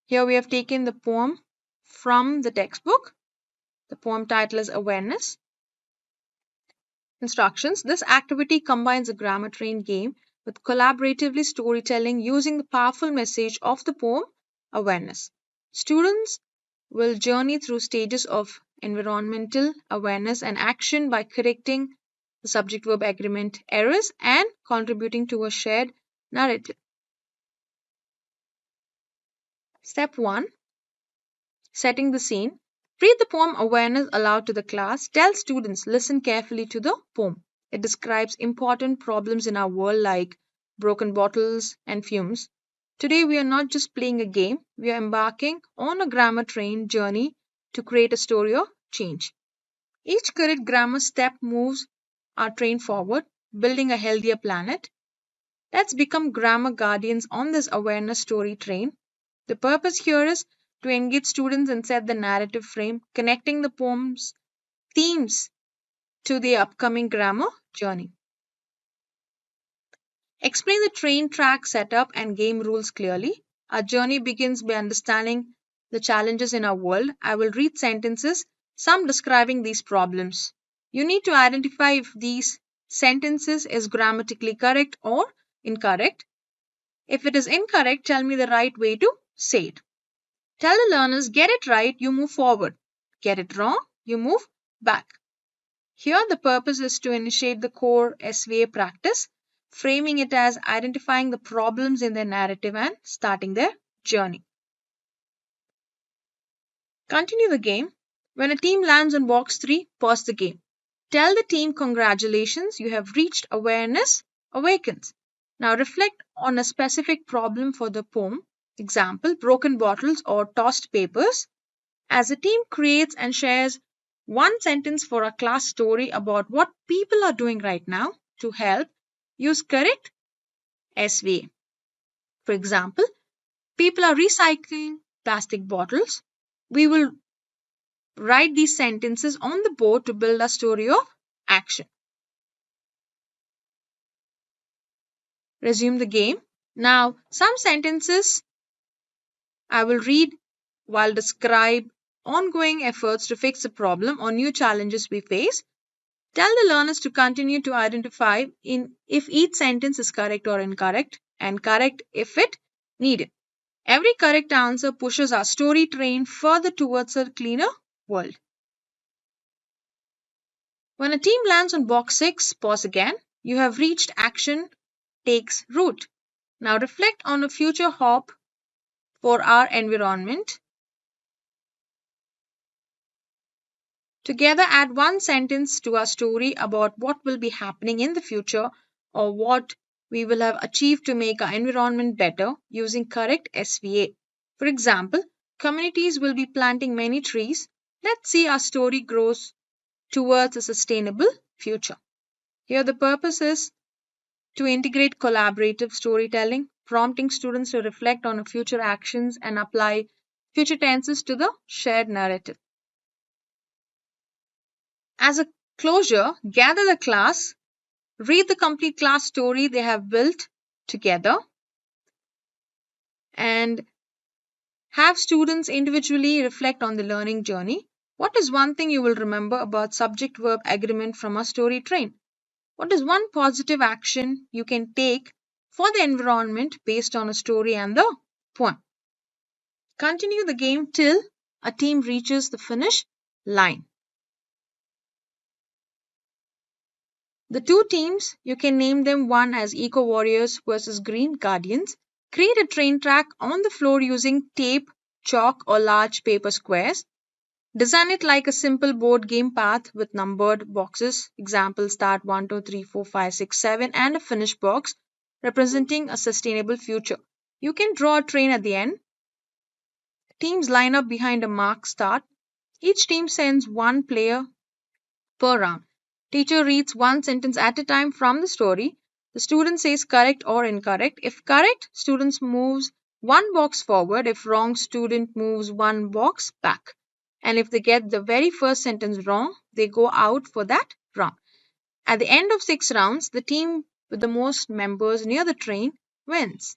Here we have taken the poem from the textbook. The poem title is Awareness. Instructions. This activity combines a grammar train game with collaboratively storytelling using the powerful message of the poem Awareness. Students will journey through stages of environmental awareness and action by correcting the subject verb agreement errors and contributing to a shared narrative. Step 1, setting the scene. Read the poem Awareness aloud to the class. Tell students, listen carefully to the poem. It describes important problems in our world like broken bottles and fumes. Today, we are not just playing a game, we are embarking on a grammar train journey to create a story of change. Each correct grammar step moves our train forward, building a healthier planet. Let's become grammar guardians on this awareness story train. The purpose here is to engage students and set the narrative frame, connecting the poem's themes to the upcoming grammar journey. Explain the train track setup and game rules clearly. Our journey begins by understanding the challenges in our world. I will read sentences, some describing these problems. You need to identify if these sentences is grammatically correct or incorrect. If it is incorrect, tell me the right way to say it. Tell the learners, get it right, you move forward. Get it wrong, you move back. Here, the purpose is to initiate the core SVA practice, framing it as identifying the problems in their narrative and starting their journey. Continue the game. When a team lands on box 3, pause the game. Tell the team, congratulations, you have reached awareness awakens. Now reflect on a specific problem for the poem. Example, broken bottles or tossed papers. As a team creates and shares one sentence for a class story about what people are doing right now to help, use correct SVA. For example, people are recycling plastic bottles. We will write these sentences on the board to build a story of action. Resume the game. Now, some sentences I will read while describe ongoing efforts to fix a problem or new challenges we face. Tell the learners to continue to identify if each sentence is correct or incorrect and correct if it needed. Every correct answer pushes our story train further towards a cleaner world. When a team lands on box 6, pause again. You have reached action takes root. Now reflect on a future hop for our environment. Together, add one sentence to our story about what will be happening in the future or what we will have achieved to make our environment better using correct SVA. For example, communities will be planting many trees. Let's see our story grows towards a sustainable future. Here, the purpose is to integrate collaborative storytelling, prompting students to reflect on future actions and apply future tenses to the shared narrative. As a closure, gather the class, read the complete class story they have built together, and have students individually reflect on the learning journey. What is one thing you will remember about subject-verb agreement from our story train? What is one positive action you can take for the environment based on a story and the poem? Continue the game till a team reaches the finish line. The two teams, you can name them one as Eco Warriors versus Green Guardians. Create a train track on the floor using tape, chalk, or large paper squares. Design it like a simple board game path with numbered boxes. Example start 1, 2, 3, 4, 5, 6, 7, and a finish box representing a sustainable future. You can draw a train at the end. Teams line up behind a marked start. Each team sends one player per round. Teacher reads one sentence at a time from the story. The student says correct or incorrect. If correct, student moves one box forward. If wrong, student moves one box back. And if they get the very first sentence wrong, they go out for that round. At the end of 6 rounds, the team with the most members near the train wins.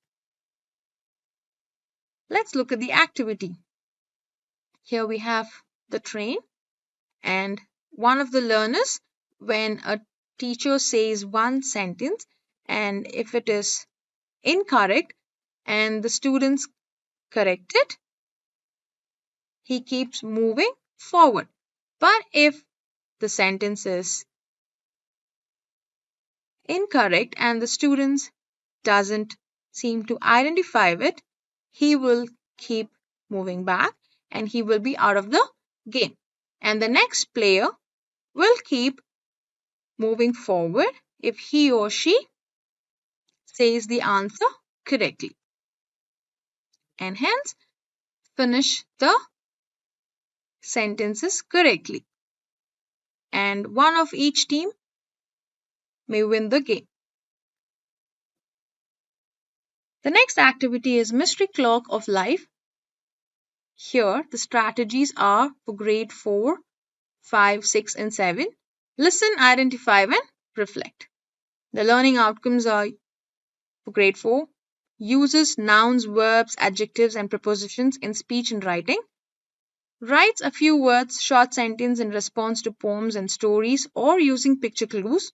Let's look at the activity. Here we have the train and one of the learners, when a teacher says one sentence and if it is incorrect and the students correct it, he keeps moving forward. But if the sentence is incorrect and the students doesn't seem to identify it, he will keep moving back and he will be out of the game. And the next player will keep moving forward if he or she says the answer correctly and hence finish the sentences correctly. And one of each team may win the game. The next activity is Mystery Clock of Life. Here the strategies are for grade 4, 5, 6 and 7. Listen, identify and reflect. The learning outcomes are for grade 4, uses nouns, verbs, adjectives and prepositions in speech and writing. Writes a few words, short sentence in response to poems and stories or using picture clues.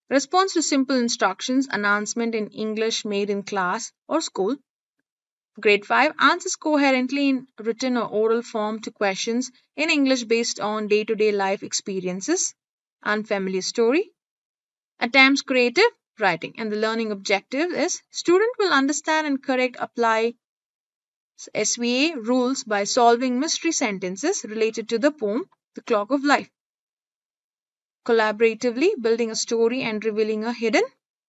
Response to simple instructions, announcement in English made in class or school. Grade 5 answers coherently in written or oral form to questions in English based on day-to-day life experiences. Unfamiliar story. Attempts creative writing, and the learning objective is student will understand and correct apply SVA rules by solving mystery sentences related to the poem The Clock of Life. Collaboratively building a story and revealing a hidden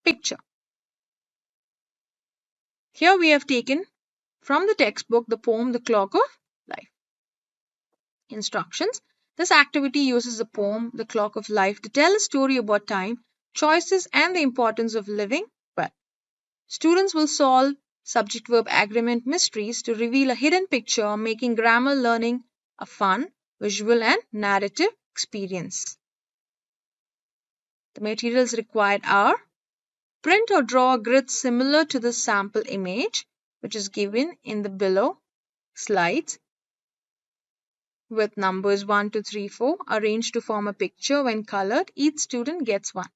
picture. Here we have taken from the textbook the poem The Clock of Life. Instructions. This activity uses the poem The Clock of Life to tell a story about time, choices and the importance of living well. Students will solve subject-verb agreement mysteries to reveal a hidden picture, making grammar learning a fun, visual and narrative experience. The materials required are print or draw a grid similar to the sample image, which is given in the below slides with numbers 1, 2, 3, 4 arranged to form a picture. When colored, each student gets one.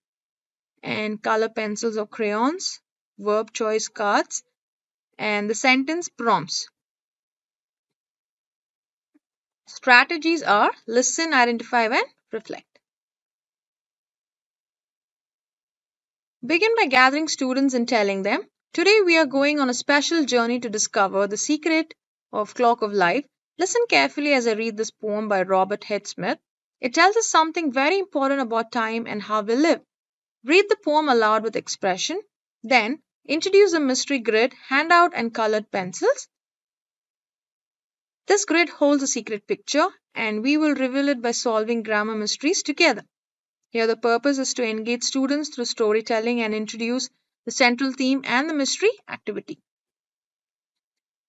And color pencils or crayons, verb choice cards, and the sentence prompts. Strategies are listen, identify, and reflect. Begin by gathering students and telling them, today we are going on a special journey to discover the secret of Clock of Life. Listen carefully as I read this poem by Robert H. Smith. It tells us something very important about time and how we live. Read the poem aloud with expression. Then, introduce a mystery grid, handout and colored pencils. This grid holds a secret picture and we will reveal it by solving grammar mysteries together. Here the purpose is to engage students through storytelling and introduce the central theme and the mystery activity.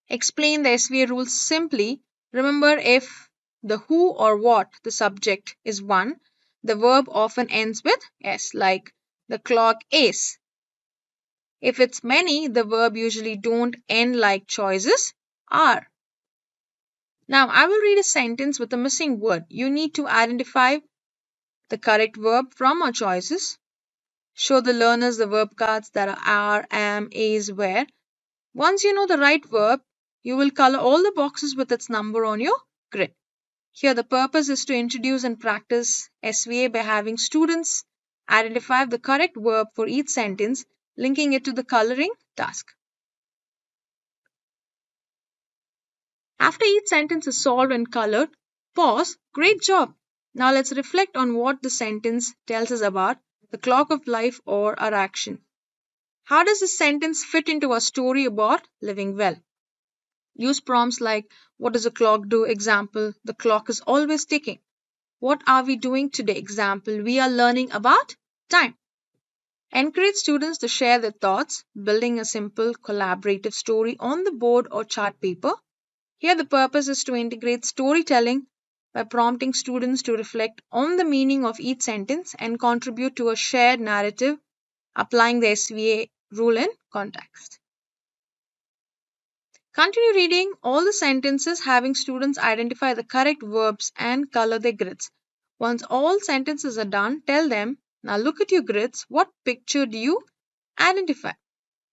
Explain the SVA rules simply. Remember, if the who or what the subject is one, the verb often ends with S, like the clock is. If it's many, the verb usually don't end like choices are. Now, I will read a sentence with a missing word. You need to identify the correct verb from our choices. Show the learners the verb cards that are am, is, where. Once you know the right verb, you will color all the boxes with its number on your grid. Here, the purpose is to introduce and practice SVA by having students identify the correct verb for each sentence, linking it to the coloring task. After each sentence is solved and colored, pause. Great job. Now let's reflect on what the sentence tells us about the clock of life or our action. How does this sentence fit into a story about living well? Use prompts like, what does a clock do? Example, the clock is always ticking. What are we doing today? Example, we are learning about time. Encourage students to share their thoughts, building a simple collaborative story on the board or chart paper. Here, the purpose is to integrate storytelling by prompting students to reflect on the meaning of each sentence and contribute to a shared narrative, applying the SVA rule in context. Continue reading all the sentences, having students identify the correct verbs and color their grids. Once all sentences are done, tell them, now look at your grids. What picture do you identify?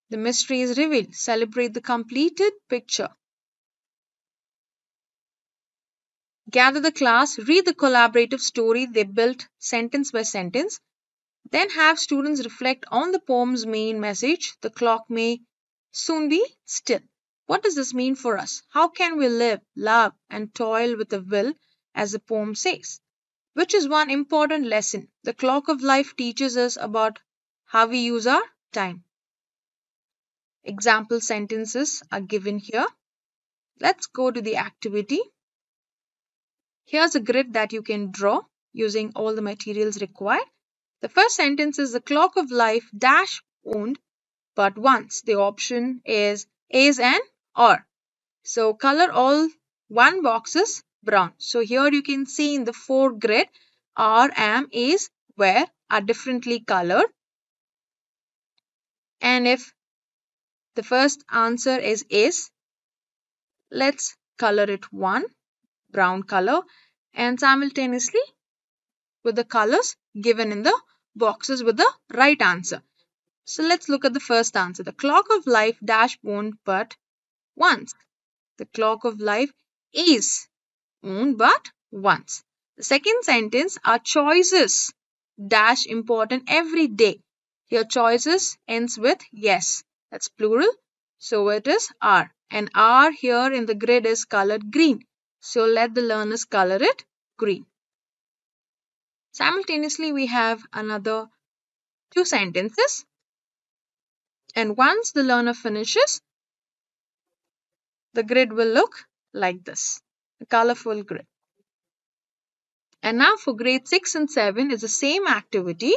The mystery is revealed. Celebrate the completed picture. Gather the class, read the collaborative story they built sentence by sentence. Then have students reflect on the poem's main message. The clock may soon be still. What does this mean for us? How can we live, love, and toil with a will, as the poem says? Which is one important lesson. The clock of life teaches us about how we use our time. Example sentences are given here. Let's go to the activity. Here's a grid that you can draw using all the materials required. The first sentence is the clock of life dash owned but once. The option is and or. So color all one boxes brown. So here you can see in the 4 grid are, am, is, where are differently colored. And if the first answer is, let's color it 1 brown color and simultaneously with the colors given in the boxes with the right answer. So let's look at the first answer. The clock of life dash owned but once. The clock of life is owned but once. The second sentence are choices dash important every day. Here choices ends with yes. That's plural. So it is are. And are here in the grid is colored green. So let the learners color it green. Simultaneously, we have another 2 sentences. And once the learner finishes, the grid will look like this, a colorful grid. And now for grade 6 and 7 is the same activity.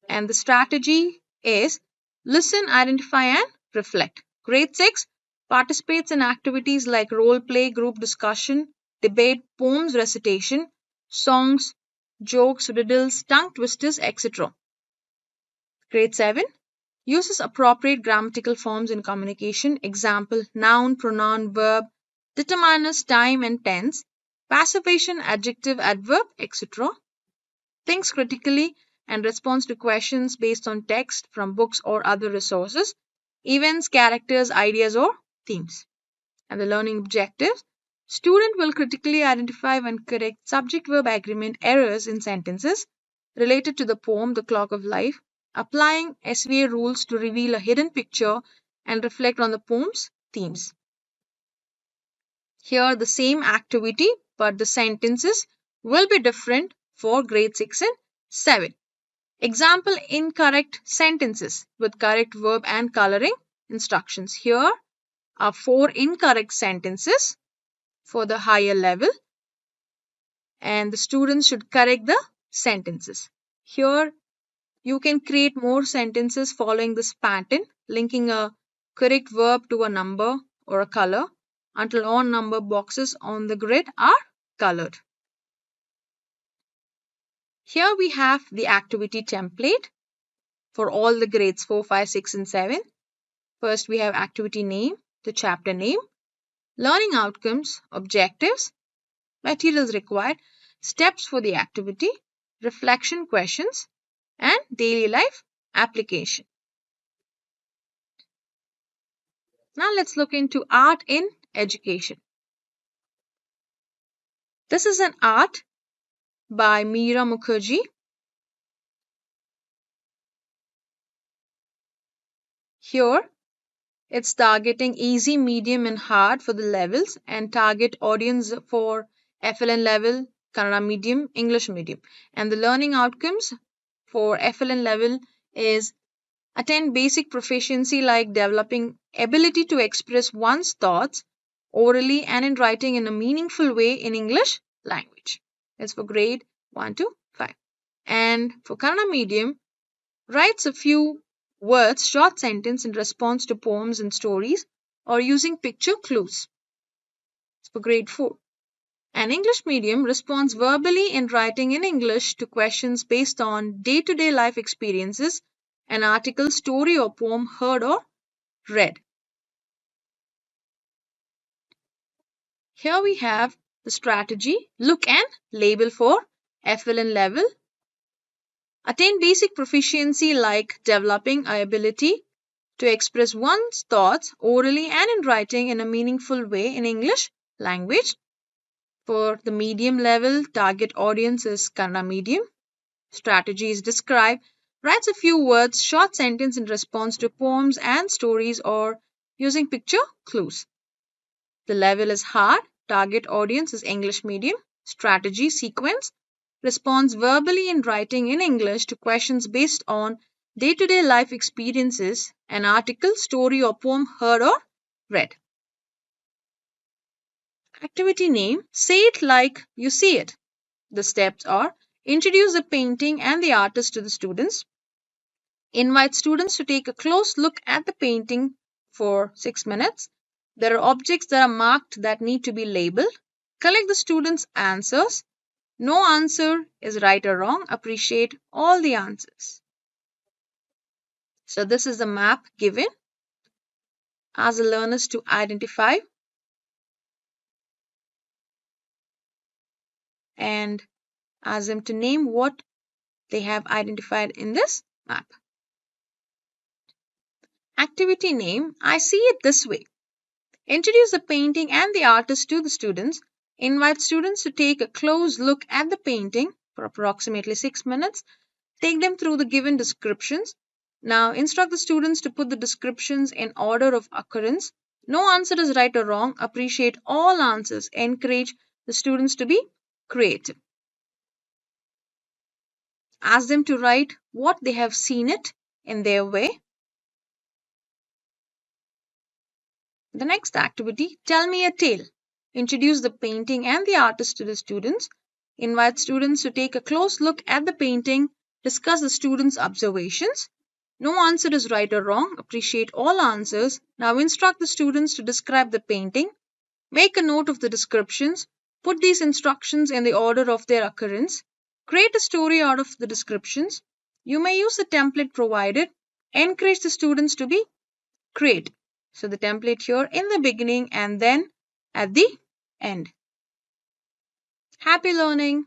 And the strategy is listen, identify, and reflect. Grade 6 participates in activities like role play, group discussion, debate, poems recitation, songs, jokes, riddles, tongue twisters, etc. Grade 7 uses appropriate grammatical forms in communication. Example, noun, pronoun, verb, determiners, time and tense, passivation, adjective, adverb, etc. Thinks critically and responds to questions based on text from books or other resources, events, characters, ideas, or themes. And the learning objectives. Student will critically identify and correct subject-verb agreement errors in sentences related to the poem The Clock of Life, applying SVA rules to reveal a hidden picture and reflect on the poem's themes. Here the same activity, but the sentences will be different for grade 6 and 7. Example, incorrect sentences with correct verb and coloring instructions. Here are 4 incorrect sentences for the higher level, and the students should correct the sentences. Here you can create more sentences following this pattern, linking a correct verb to a number or a color until all number boxes on the grid are colored. Here we have the activity template for all the grades 4, 5, 6 and 7. First we have activity name, the chapter name. learning outcomes, objectives, materials required, steps for the activity, reflection questions, and daily life application. Now let's look into art in education. This is an art by Meera Mukherjee. Here, it's targeting easy, medium, and hard for the levels and target audience for FLN level, Kannada medium, English medium. And the learning outcomes for FLN level is attain basic proficiency like developing ability to express one's thoughts orally and in writing in a meaningful way in English language. It's for grade 1 to 5. And for Kannada medium, writes a few words, short sentence in response to poems and stories or using picture clues. It's for grade 4. An English medium responds verbally in writing in English to questions based on day-to-day life experiences, an article, story or poem heard or read. Here we have the strategy, look and label for FLN level. Attain basic proficiency like developing a ability to express one's thoughts orally and in writing in a meaningful way in English language. For the medium level, target audience is Kannada medium. Strategy is describe, writes a few words, short sentence in response to poems and stories or using picture clues. The level is hard, target audience is English medium. Strategy sequence, responds verbally in writing in English to questions based on day-to-day life experiences, an article, story or poem heard or read. Activity name, say it like you see it. The steps are introduce the painting and the artist to the students, invite students to take a close look at the painting for 6 minutes. There are objects that are marked that need to be labeled. Collect the students' answers. No answer is right or wrong. Appreciate all the answers. So this is the map given. Ask the learners to identify and ask them to name what they have identified in this map. Activity name, I see it this way. Introduce the painting and the artist to the students. Invite students to take a close look at the painting for approximately 6 minutes. Take them through the given descriptions. Now instruct the students to put the descriptions in order of occurrence. No answer is right or wrong. Appreciate all answers. Encourage the students to be creative. Ask them to write what they have seen it in their way. The next activity, tell me a tale. Introduce the painting and the artist to the students. Invite students to take a close look at the painting. Discuss the students' observations. No answer is right or wrong. Appreciate all answers. Now instruct the students to describe the painting. Make a note of the descriptions. Put these instructions in the order of their occurrence. Create a story out of the descriptions. You may use the template provided. Encourage the students to be creative. So the template here in the beginning and then at the end. Happy learning!